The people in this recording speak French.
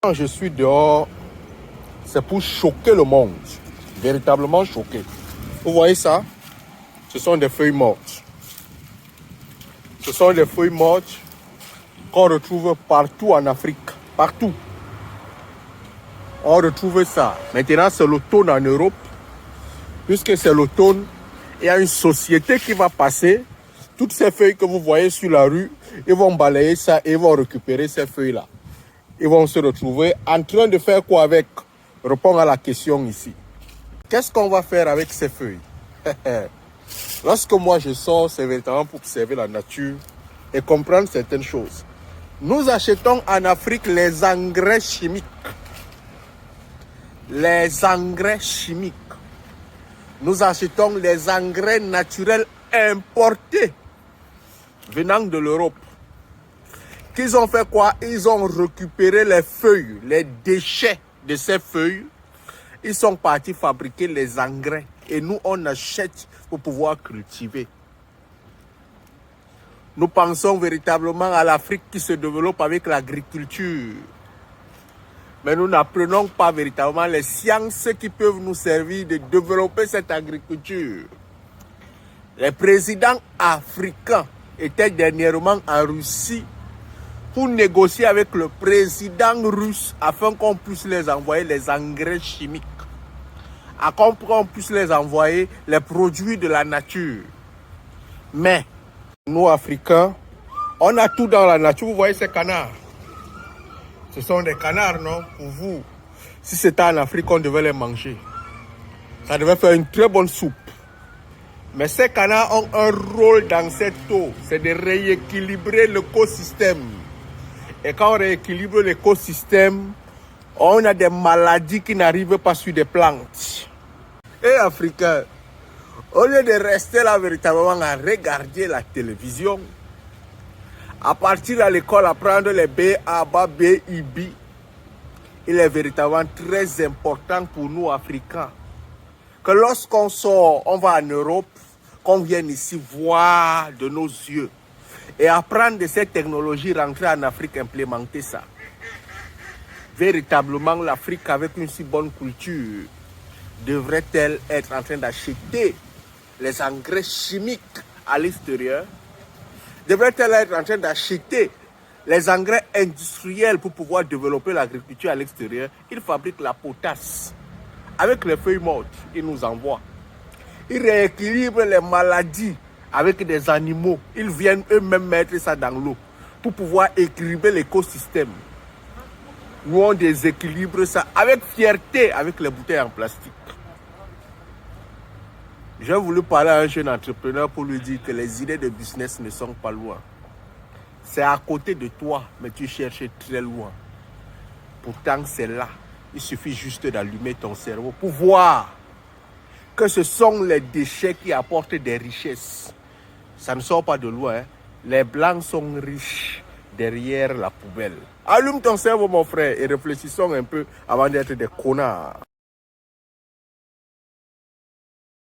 Quand je suis dehors, c'est pour choquer le monde. Véritablement choquer. Vous voyez ça? Ce sont des feuilles mortes. Ce sont des feuilles mortes qu'on retrouve partout en Afrique. Partout. On retrouve ça. Maintenant, c'est l'automne en Europe. Puisque c'est l'automne, il y a une société qui va passer. Toutes ces feuilles que vous voyez sur la rue, ils vont balayer ça et ils vont récupérer ces feuilles-là. Ils vont se retrouver en train de faire quoi avec? Répondre à la question ici. Qu'est-ce qu'on va faire avec ces feuilles? Lorsque moi je sors, c'est véritablement pour observer la nature et comprendre certaines choses. Nous achetons en Afrique les engrais chimiques. Les engrais chimiques. Nous achetons les engrais naturels importés venant de l'Europe. Qu'ils ont fait quoi? Ils ont récupéré les feuilles, les déchets de ces feuilles. Ils sont partis fabriquer les engrais. Et nous, on achète pour pouvoir cultiver. Nous pensons véritablement à l'Afrique qui se développe avec l'agriculture. Mais nous n'apprenons pas véritablement les sciences qui peuvent nous servir de développer cette agriculture. Les présidents africains étaient dernièrement en Russie pour négocier avec le président russe afin qu'on puisse les envoyer les engrais chimiques. Afin qu'on puisse les envoyer les produits de la nature. Mais nous, Africains, on a tout dans la nature. Vous voyez ces canards? Ce sont des canards, non? Pour vous, si c'était en Afrique, on devait les manger. Ça devait faire une très bonne soupe. Mais ces canards ont un rôle dans cette eau. C'est de rééquilibrer l'écosystème. Et quand on rééquilibre l'écosystème, on a des maladies qui n'arrivent pas sur des plantes. Et Africains, au lieu de rester là véritablement à regarder la télévision, à partir à l'école, apprendre les B, A, B, I, B, il est véritablement très important pour nous Africains que lorsqu'on sort, on va en Europe, qu'on vienne ici voir de nos yeux et apprendre de cette technologie, rentrer en Afrique, implémenter ça. Véritablement, l'Afrique avec une si bonne culture devrait-elle être en train d'acheter les engrais chimiques à l'extérieur? Devrait-elle être en train d'acheter les engrais industriels pour pouvoir développer l'agriculture à l'extérieur? Ils fabriquent la potasse. Avec les feuilles mortes, ils nous envoient. Ils rééquilibrent les maladies avec des animaux. Ils viennent eux-mêmes mettre ça dans l'eau pour pouvoir équilibrer l'écosystème. Nous, on déséquilibre ça avec fierté avec les bouteilles en plastique. J'ai voulu parler à un jeune entrepreneur pour lui dire que les idées de business ne sont pas loin. C'est à côté de toi, mais tu cherches très loin. Pourtant, c'est là. Il suffit juste d'allumer ton cerveau pour voir que ce sont les déchets qui apportent des richesses. Ça ne sort pas de loin. Les blancs sont riches derrière la poubelle. Allume ton cerveau, mon frère, et réfléchissons un peu avant d'être des connards.